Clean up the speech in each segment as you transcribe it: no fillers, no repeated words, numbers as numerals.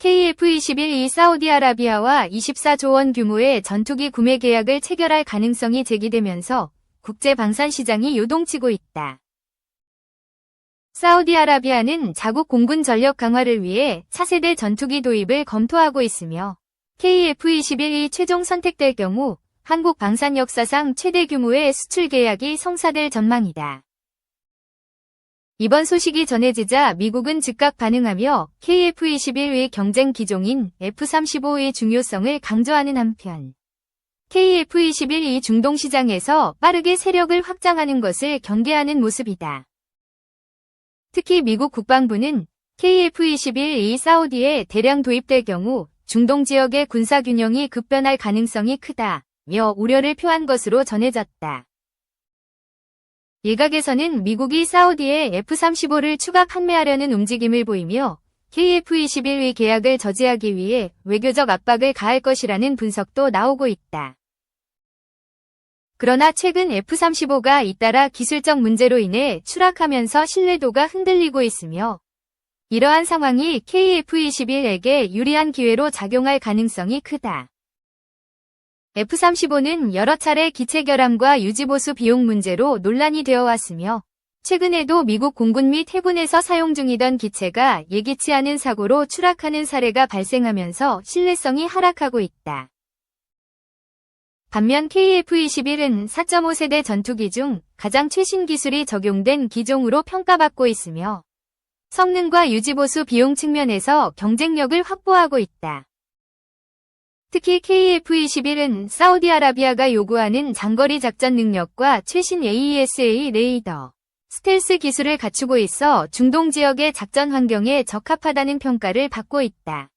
KF-21이 사우디아라비아와 24조 원 규모의 전투기 구매 계약을 체결할 가능성이 제기되면서 국제 방산 시장이 요동치고 있다. 사우디아라비아는 자국 공군 전력 강화를 위해 차세대 전투기 도입을 검토하고 있으며 KF-21이 최종 선택될 경우 한국 방산 역사상 최대 규모의 수출 계약이 성사될 전망이다. 이번 소식이 전해지자 미국은 즉각 반응하며 KF-21의 경쟁 기종인 F-35의 중요성을 강조하는 한편 KF-21이 중동 시장에서 빠르게 세력을 확장하는 것을 경계하는 모습이다. 특히 미국 국방부는 KF-21이 사우디에 대량 도입될 경우 중동 지역의 군사 균형이 급변할 가능성이 크다며 우려를 표한 것으로 전해졌다. 일각에서는 미국이 사우디에 F-35를 추가 판매하려는 움직임을 보이며 KF-21의 계약을 저지하기 위해 외교적 압박을 가할 것이라는 분석도 나오고 있다. 그러나 최근 F-35가 잇따라 기술적 문제로 인해 추락하면서 신뢰도가 흔들리고 있으며 이러한 상황이 KF-21에게 유리한 기회로 작용할 가능성이 크다. F-35는 여러 차례 기체 결함과 유지보수 비용 문제로 논란이 되어 왔으며 최근에도 미국 공군 및 해군에서 사용 중이던 기체가 예기치 않은 사고로 추락하는 사례가 발생하면서 신뢰성이 하락하고 있다. 반면 KF-21은 4.5세대 전투기 중 가장 최신 기술이 적용된 기종으로 평가받고 있으며 성능과 유지보수 비용 측면에서 경쟁력을 확보하고 있다. 특히 KF-21은 사우디아라비아가 요구하는 장거리 작전 능력과 최신 AESA 레이더, 스텔스 기술을 갖추고 있어 중동 지역의 작전 환경에 적합하다는 평가를 받고 있다.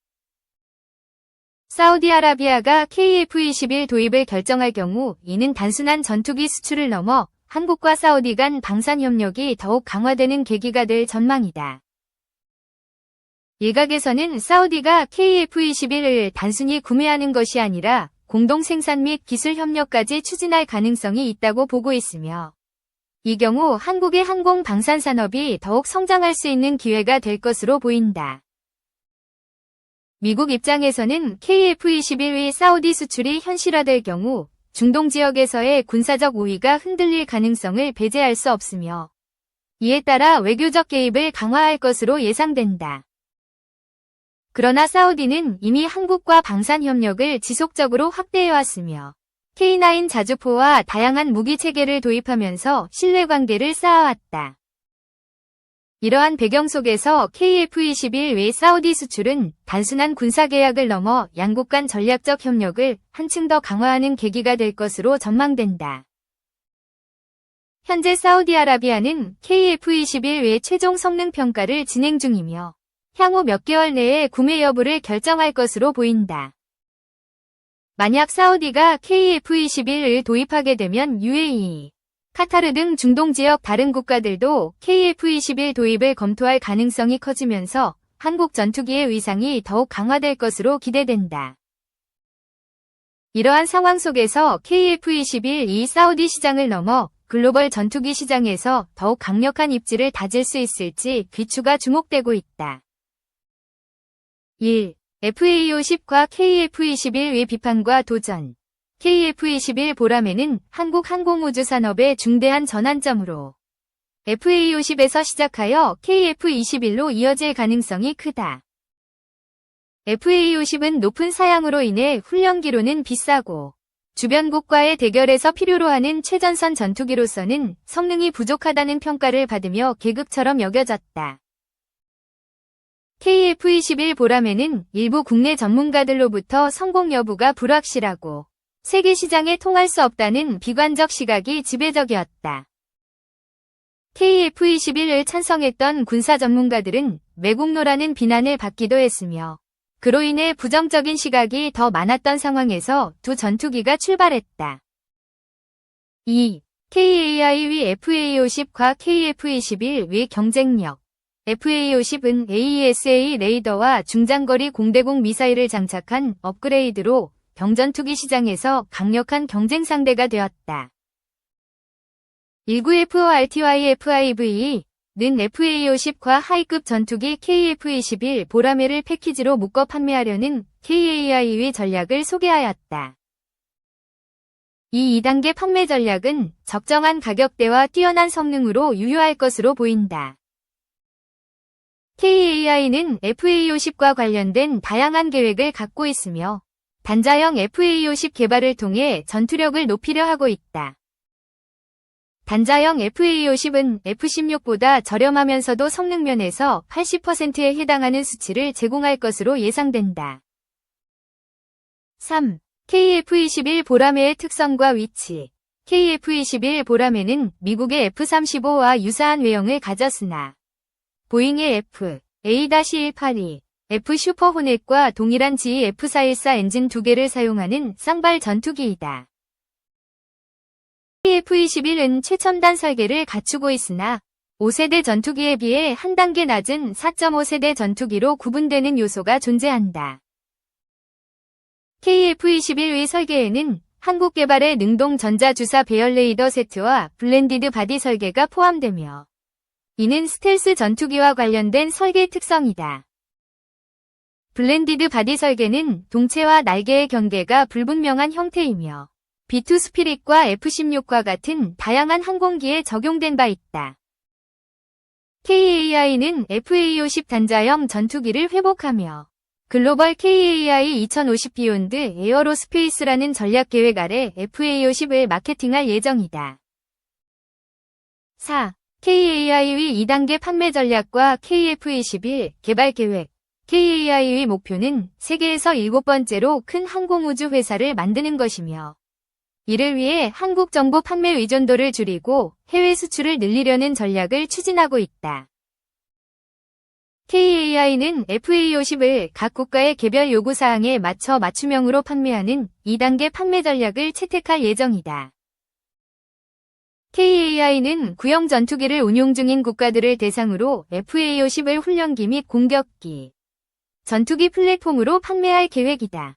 사우디아라비아가 KF-21 도입을 결정할 경우 이는 단순한 전투기 수출을 넘어 한국과 사우디 간 방산 협력이 더욱 강화되는 계기가 될 전망이다. 일각에서는 사우디가 KF-21을 단순히 구매하는 것이 아니라 공동 생산 및 기술 협력까지 추진할 가능성이 있다고 보고 있으며 이 경우 한국의 항공 방산 산업이 더욱 성장할 수 있는 기회가 될 것으로 보인다. 미국 입장에서는 KF-21의 사우디 수출이 현실화될 경우 중동 지역에서의 군사적 우위가 흔들릴 가능성을 배제할 수 없으며 이에 따라 외교적 개입을 강화할 것으로 예상된다. 그러나 사우디는 이미 한국과 방산 협력을 지속적으로 확대해왔으며 K9 자주포와 다양한 무기 체계를 도입하면서 신뢰관계를 쌓아왔다. 이러한 배경 속에서 KF-21 외 사우디 수출은 단순한 군사 계약을 넘어 양국 간 전략적 협력을 한층 더 강화하는 계기가 될 것으로 전망된다. 현재 사우디아라비아는 KF-21 외 최종 성능 평가를 진행 중이며 향후 몇 개월 내에 구매 여부를 결정할 것으로 보인다. 만약 사우디가 KF-21을 도입하게 되면 UAE, 카타르 등 중동 지역 다른 국가들도 KF-21 도입을 검토할 가능성이 커지면서 한국 전투기의 위상이 더욱 강화될 것으로 기대된다. 이러한 상황 속에서 KF-21이 사우디 시장을 넘어 글로벌 전투기 시장에서 더욱 강력한 입지를 다질 수 있을지 귀추가 주목되고 있다. 1. FA-50과 KF-21의 비판과 도전. KF-21 보람에는 한국 항공우주 산업의 중대한 전환점으로 FA-50에서 시작하여 KF-21로 이어질 가능성이 크다. FA-50은 높은 사양으로 인해 훈련기로는 비싸고 주변국과의 대결에서 필요로 하는 최전선 전투기로서는 성능이 부족하다는 평가를 받으며 계급처럼 여겨졌다. KF-21 보람에는 일부 국내 전문가들로부터 성공 여부가 불확실하고 세계 시장에 통할 수 없다는 비관적 시각이 지배적이었다. KF-21을 찬성했던 군사 전문가들은 매국노라는 비난을 받기도 했으며 그로 인해 부정적인 시각이 더 많았던 상황에서 두 전투기가 출발했다. 2. KAI의 FA-50과 KF-21 의 경쟁력. FA-50은 AESA 레이더와 중장거리 공대공 미사일을 장착한 업그레이드로 경전투기 시장에서 강력한 경쟁 상대가 되었다. 19F-RTY-F5E FA-50과 하이급 전투기 KF-21 보라매를 패키지로 묶어 판매하려는 KAI의 전략을 소개하였다. 이 2단계 판매 전략은 적정한 가격대와 뛰어난 성능으로 유효할 것으로 보인다. KAI는 FA-50과 관련된 다양한 계획을 갖고 있으며 단자형 FA-50 개발을 통해 전투력을 높이려 하고 있다. 단자형 FA-50은 F-16보다 저렴하면서도 성능 면에서 80%에 해당하는 수치를 제공할 것으로 예상된다. 3. KF-21 보라매의 특성과 위치. KF-21 보라매는 미국의 F-35와 유사한 외형을 가졌으나 보잉의 F/A-182, F 슈퍼 호넷과 동일한 GE F414 엔진 2개를 사용하는 쌍발 전투기이다. KF-21은 최첨단 설계를 갖추고 있으나 5세대 전투기에 비해 한 단계 낮은 4.5세대 전투기로 구분되는 요소가 존재한다. KF-21의 설계에는 한국 개발의 능동 전자주사 배열 레이더 세트와 블렌디드 바디 설계가 포함되며 이는 스텔스 전투기와 관련된 설계 특성이다. 블렌디드 바디 설계는 동체와 날개의 경계가 불분명한 형태이며 B2 스피릿과 F-16과 같은 다양한 항공기에 적용된 바 있다. KAI는 FA-50 단자형 전투기를 회복하며 글로벌 KAI 2050 비욘드 에어로스페이스라는 전략 계획 아래 FA-50을 마케팅할 예정이다. 4. KAI의 2단계 판매 전략과 KF-21 개발 계획. KAI의 목표는 세계에서 7번째로 큰 항공우주 회사를 만드는 것이며 이를 위해 한국 정부 판매 의존도를 줄이고 해외 수출을 늘리려는 전략을 추진하고 있다. KAI는 FA-50을 각 국가의 개별 요구사항에 맞춰 맞춤형으로 판매하는 2단계 판매 전략을 채택할 예정이다. KAI는 구형 전투기를 운용 중인 국가들을 대상으로 FA-50을 훈련기 및 공격기, 전투기 플랫폼으로 판매할 계획이다.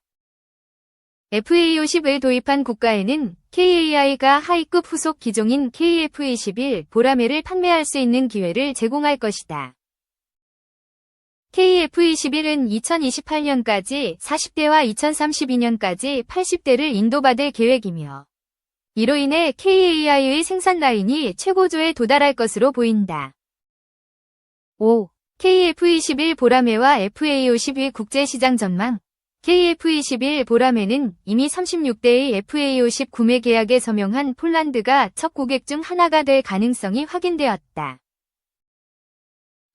FA-50을 도입한 국가에는 KAI가 하이급 후속 기종인 KF-21 보라매를 판매할 수 있는 기회를 제공할 것이다. KF-21은 2028년까지 40대와 2032년까지 80대를 인도받을 계획이며 이로 인해 KAI의 생산 라인이 최고조에 도달할 것으로 보인다. 5. KF-21 보라매와 FA-50의 국제시장 전망. KF-21 보라매는 이미 36대의 FA-50 구매 계약에 서명한 폴란드가 첫 고객 중 하나가 될 가능성이 확인되었다.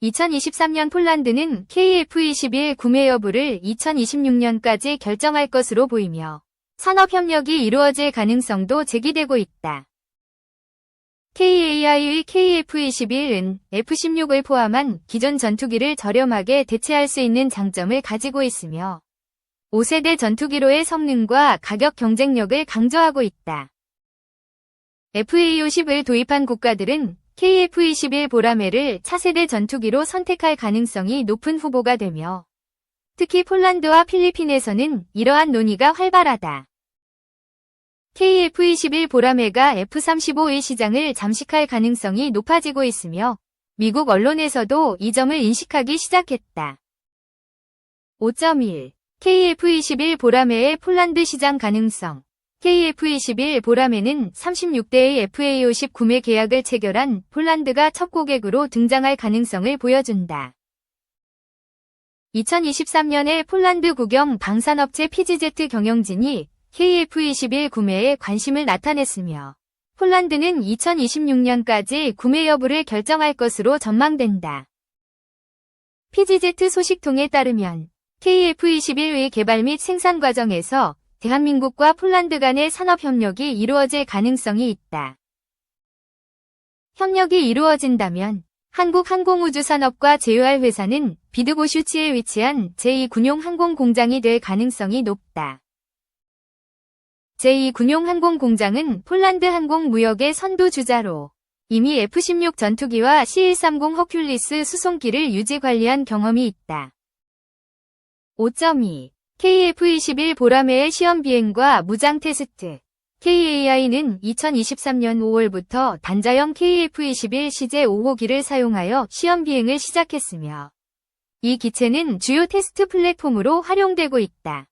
2023년 폴란드는 KF-21 구매 여부를 2026년까지 결정할 것으로 보이며 산업협력이 이루어질 가능성도 제기되고 있다. KAI의 KF-21은 F-16을 포함한 기존 전투기를 저렴하게 대체할 수 있는 장점을 가지고 있으며 5세대 전투기로의 성능과 가격 경쟁력을 강조하고 있다. FA-50을 도입한 국가들은 KF-21 보라매를 차세대 전투기로 선택할 가능성이 높은 후보가 되며 특히 폴란드와 필리핀에서는 이러한 논의가 활발하다. KF-21 보라매가 F-35의 시장을 잠식할 가능성이 높아지고 있으며 미국 언론에서도 이 점을 인식하기 시작했다. 5.1. KF-21 보라매의 폴란드 시장 가능성. KF-21 보라매는 36대의 FA-50 구매 계약을 체결한 폴란드가 첫 고객으로 등장할 가능성을 보여준다. 2023년에 폴란드 국영 방산업체 PGZ 경영진이 KF-21 구매에 관심을 나타냈으며 폴란드는 2026년까지 구매 여부를 결정할 것으로 전망된다. PGZ 소식통에 따르면 KF-21의 개발 및 생산 과정에서 대한민국과 폴란드 간의 산업협력이 이루어질 가능성이 있다. 협력이 이루어진다면 한국항공우주산업과 제휴할 회사는 비드고슈츠에 위치한 제2군용 항공공장이 될 가능성이 높다. 제2군용 항공공장은 폴란드 항공무역의 선두주자로 이미 F-16 전투기와 C-130 허큘리스 수송기를 유지-관리한 경험이 있다. 5.2. KF-21 보라매의 시험 비행과 무장 테스트. KAI는 2023년 5월부터 단자형 KF-21 CJ 5호기를 사용하여 시험 비행을 시작했으며 이 기체는 주요 테스트 플랫폼으로 활용되고 있다.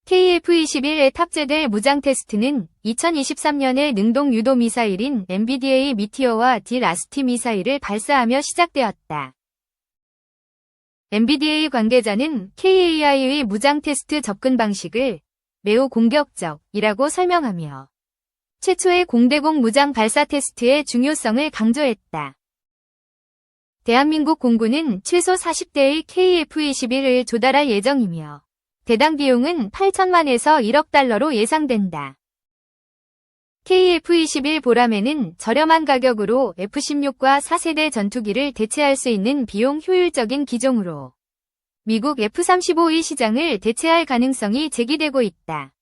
KF-21에 탑재될 무장 테스트는 2023년에 능동 유도 미사일인 MBDA 미티어와 딜-아스티 미사일을 발사하며 시작되었다. MBDA 관계자는 KAI의 무장 테스트 접근 방식을 매우 공격적이라고 설명하며 최초의 공대공 무장 발사 테스트의 중요성을 강조했다. 대한민국 공군은 최소 40대의 KF-21을 조달할 예정이며 대당 비용은 8천만에서 1억 달러로 예상된다. KF-21 보람에는 저렴한 가격으로 F-16과 4세대 전투기를 대체할 수 있는 비용 효율적인 기종으로 미국 F-35의 시장을 대체할 가능성이 제기되고 있다.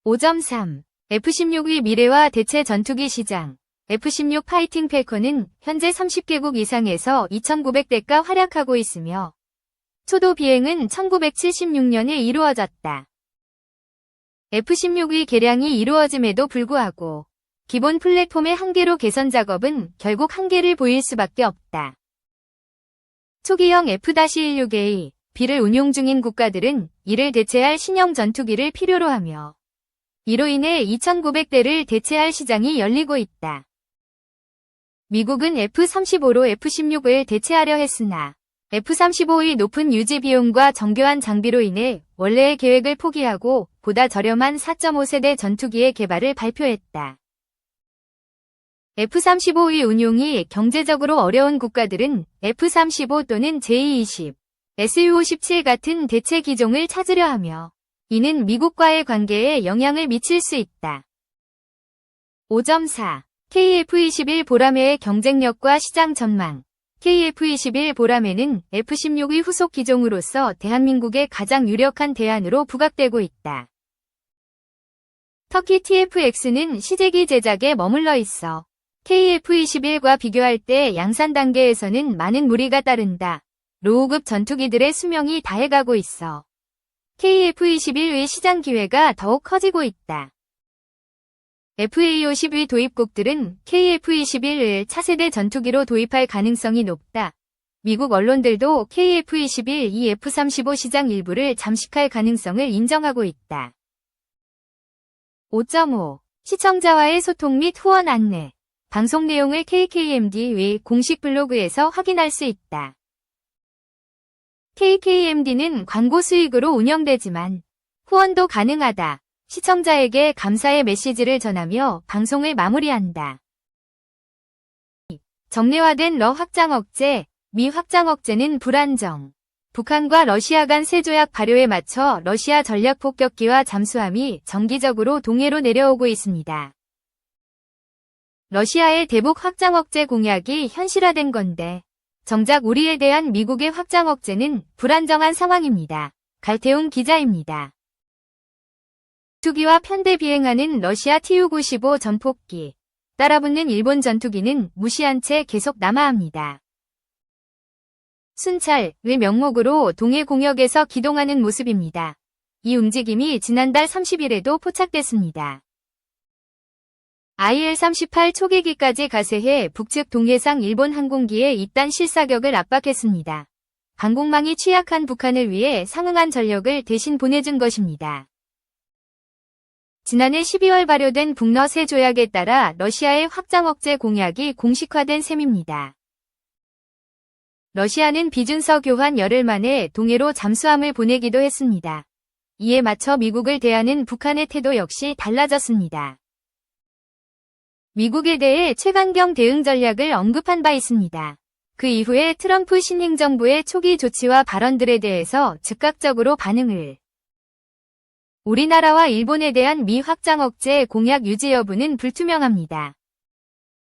5.3. F-16의 미래와 대체 전투기 시장. F-16 파이팅 팰컨은 현재 30개국 이상에서 2,900대가 활약하고 있으며 초도 비행은 1976년에 이루어졌다. F-16의 개량이 이루어짐에도 불구하고 기본 플랫폼의 한계로 개선 작업은 결국 한계를 보일 수밖에 없다. 초기형 F-16A, B를 운용 중인 국가들은 이를 대체할 신형 전투기를 필요로 하며 이로 인해 2,900대를 대체할 시장이 열리고 있다. 미국은 F-35로 F-16을 대체하려 했으나 F-35의 높은 유지 비용과 정교한 장비로 인해 원래의 계획을 포기하고 보다 저렴한 4.5세대 전투기의 개발을 발표했다. F-35의 운용이 경제적으로 어려운 국가들은 F-35 또는 J-20, Su-57 같은 대체 기종을 찾으려 하며 이는 미국과의 관계에 영향을 미칠 수 있다. 5.4. KF-21 보람의 경쟁력과 시장 전망. KF-21 보람에는 F-16의 후속 기종으로서 대한민국의 가장 유력한 대안으로 부각되고 있다. 터키 TFX는 시제기 제작에 머물러 있어 KF-21과 비교할 때 양산 단계에서는 많은 무리가 따른다. 로우급 전투기들의 수명이 다해가고 있어 KF-21의 시장 기회가 더욱 커지고 있다. FA-50의 도입국들은 KF-21을 차세대 전투기로 도입할 가능성이 높다. 미국 언론들도 KF-21 이 F-35 시장 일부를 잠식할 가능성을 인정하고 있다. 5.5. 시청자와의 소통 및 후원 안내. 방송 내용을 KKMD의 공식 블로그에서 확인할 수 있다. KKMD는 광고 수익으로 운영되지만 후원도 가능하다. 시청자에게 감사의 메시지를 전하며 방송을 마무리한다. 정례화된 러 확장 억제. 미 확장 억제는 불안정. 북한과 러시아 간 새 조약 발효에 맞춰 러시아 전략 폭격기와 잠수함이 정기적으로 동해로 내려오고 있습니다. 러시아의 대북 확장 억제 공약이 현실화된 건데 정작 우리에 대한 미국의 확장 억제는 불안정한 상황입니다. 갈태웅 기자입니다. 전투기와 편대 비행하는 러시아 Tu-95 전폭기. 따라붙는 일본 전투기는 무시한 채 계속 남하합니다. 순찰의 명목으로 동해 공역에서 기동하는 모습입니다. 이 움직임이 지난달 30일에도 포착됐습니다. IL-38 초계기까지 가세해 북측 동해상 일본 항공기의 잇단 실사격을 압박했습니다. 항공망이 취약한 북한을 위해 상응한 전력을 대신 보내준 것입니다. 지난해 12월 발효된 북러 새 조약에 따라 러시아의 확장 억제 공약이 공식화된 셈입니다. 러시아는 비준서 교환 열흘 만에 동해로 잠수함을 보내기도 했습니다. 이에 맞춰 미국을 대하는 북한의 태도 역시 달라졌습니다. 미국에 대해 최강경 대응 전략을 언급한 바 있습니다. 그 이후에 트럼프 신행정부의 초기 조치와 발언들에 대해서 즉각적으로 반응을. 우리나라와 일본에 대한 미 확장 억제 공약 유지 여부는 불투명합니다.